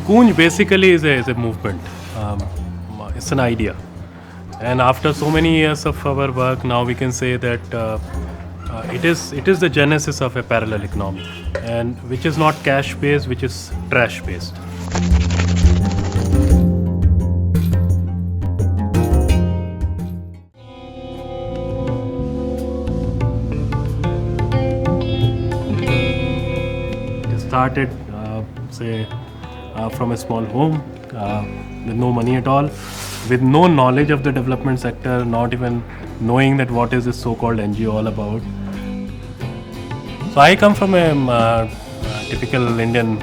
Goonj basically is a movement. It's an idea. And after so many years of our work, now we can say that it is the genesis of a parallel economy, and which is not cash based, which is trash based. It started, from a small home with no money at all, with no knowledge of the development sector, not even knowing that what is this so-called NGO all about. So I come from a typical Indian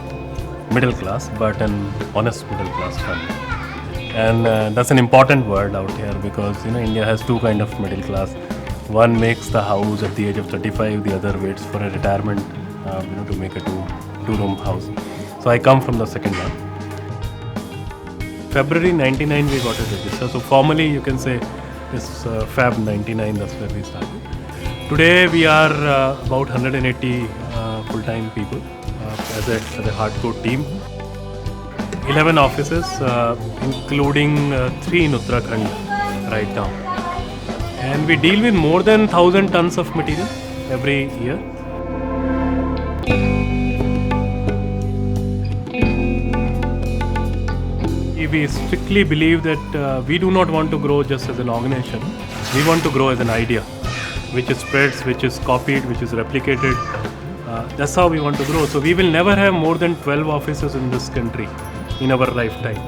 middle class, but an honest middle class family. And that's an important word out here, because India has two kind of middle class. One makes the house at the age of 35, the other waits for a retirement to make a two-room house. So I come from the second one. February 99 we got a register. So formally you can say it's Feb 99, that's where we started. Today we are about 180 full-time people as a hardcore team. 11 offices, including 3 in Uttarakhand right now. And we deal with more than 1,000 tons of material every year. We strictly believe that we do not want to grow just as an organization. We want to grow as an idea, which spreads, which is copied, which is replicated. That's how we want to grow. So we will never have more than 12 offices in this country in our lifetime.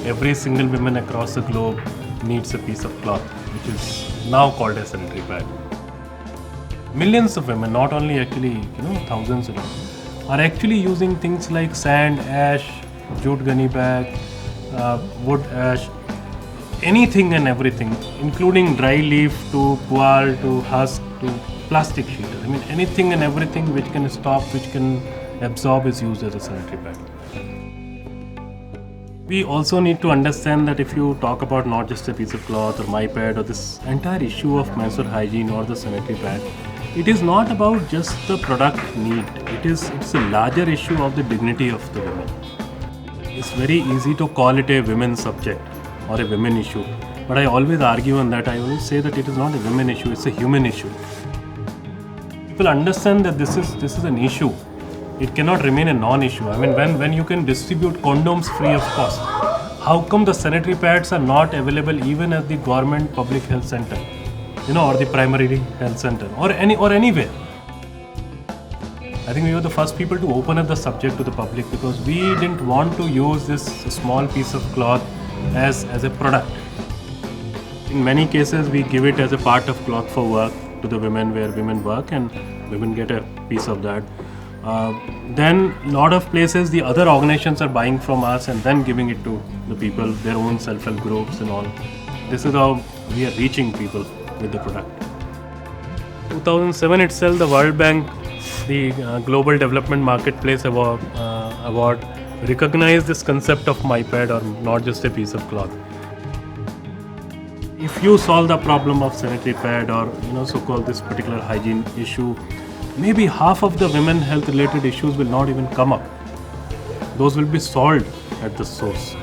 Every single woman across the globe needs a piece of cloth, which is now called a sanitary pad. Millions of women, not only actually thousands, are actually using things like sand, ash, jute gunny bag, wood ash, anything and everything, including dry leaf to pual to husk to plastic sheet. I mean, anything and everything which can stop, which can absorb is used as a sanitary pad. We also need to understand that if you talk about not just a piece of cloth or my pad or this entire issue of menstrual hygiene or the sanitary pad, it is not about just the product need. It's a larger issue of the dignity of the women. It's very easy to call it a women's subject or a women issue, but I always argue on that. I always say that it is not a women issue, it's a human issue. People understand that this is an issue. It cannot remain a non-issue. I mean, when you can distribute condoms free of cost, how come the sanitary pads are not available even at the government public health center, or the primary health center, or anywhere? I think we were the first people to open up the subject to the public, because we didn't want to use this small piece of cloth as a product. In many cases, we give it as a part of cloth for work to the women, where women work and women get a piece of that. Then a lot of places the other organizations are buying from us and then giving it to the people, their own self-help groups and all. This is how we are reaching people with the product. 2007 itself, the World Bank, the Global Development Marketplace Award recognized this concept of my pad, or not just a piece of cloth. If you solve the problem of sanitary pad or so-called this particular hygiene issue, maybe half of the women health related issues will not even come up. Those will be solved at the source.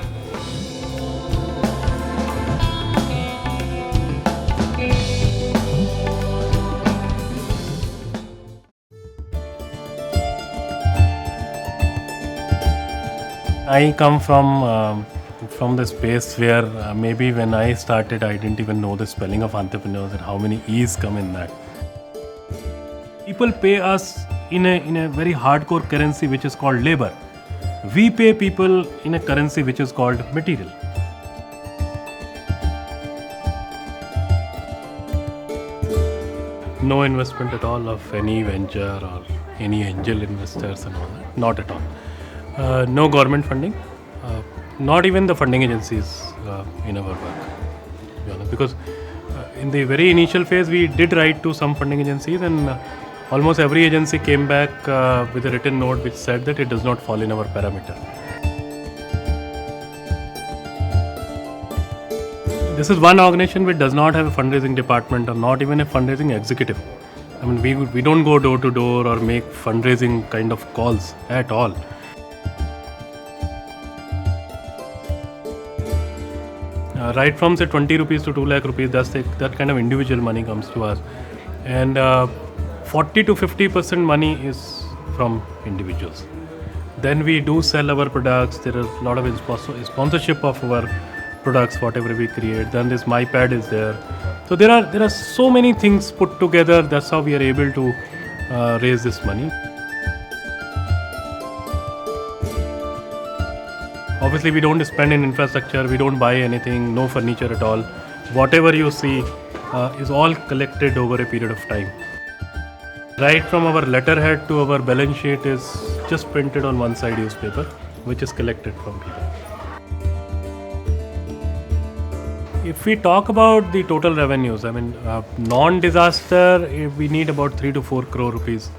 I come from the space where maybe when I started, I didn't even know the spelling of entrepreneurs and how many E's come in that. People pay us in a very hardcore currency which is called labor. We pay people in a currency which is called material. No investment at all of any venture or any angel investors and all that. Not at all. No government funding. Not even the funding agencies in our work. Because in the very initial phase, we did write to some funding agencies, and almost every agency came back with a written note which said that it does not fall in our parameter. This is one organization which does not have a fundraising department or not even a fundraising executive. I mean, we don't go door to door or make fundraising kind of calls at all. Right from say 20 rupees to 2 lakh rupees, that kind of individual money comes to us. And 40 to 50% money is from individuals. Then we do sell our products. There is a lot of sponsorship of our products, whatever we create. Then this MyPad is there. So there are so many things put together. That's how we are able to raise this money. Obviously, we don't spend in infrastructure. We don't buy anything. No furniture at all. Whatever you see is all collected over a period of time. Right from our letterhead to our balance sheet is just printed on one side newspaper, which is collected from people. If we talk about the total revenues, I mean, non-disaster, we need about 3 to 4 crore rupees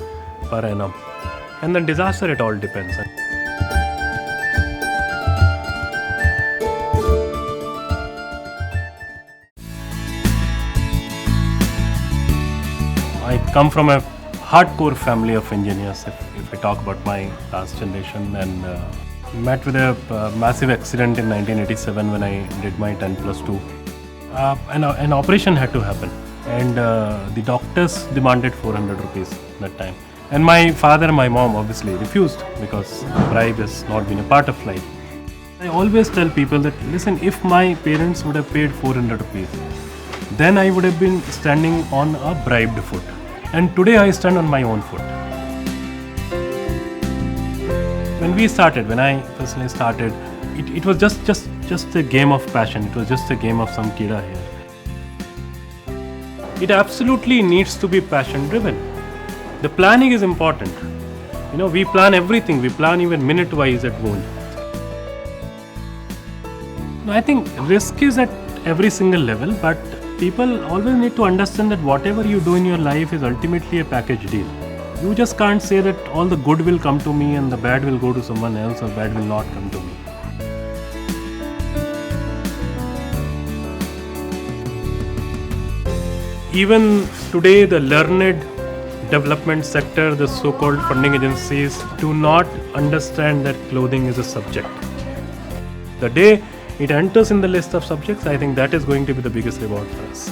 per annum. And then disaster, it all depends. I come from a hardcore family of engineers, if I talk about my last generation, and met with a massive accident in 1987 when I did my 10+2. An operation had to happen, and the doctors demanded 400 rupees that time. And my father and my mom obviously refused because bribe has not been a part of life. I always tell people that, listen, if my parents would have paid 400 rupees, then I would have been standing on a bribed foot. And today I stand on my own foot. When I personally started, it was just a game of passion. It was just a game of some kida here. It absolutely needs to be passion driven. The planning is important. You know, we plan everything. We plan even minute-wise at Goonj. I think risk is at every single level, but people always need to understand that whatever you do in your life is ultimately a package deal. You just can't say that all the good will come to me and the bad will go to someone else, or bad will not come to me. Even today, the learned development sector, the so-called funding agencies, do not understand that clothing is a subject. The day it enters in the list of subjects, I think that is going to be the biggest reward for us.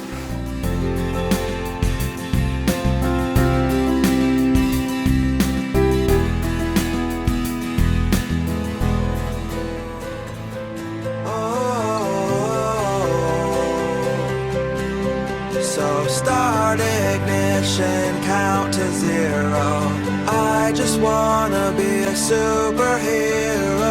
So start ignition, count to 0. I just wanna be a superhero.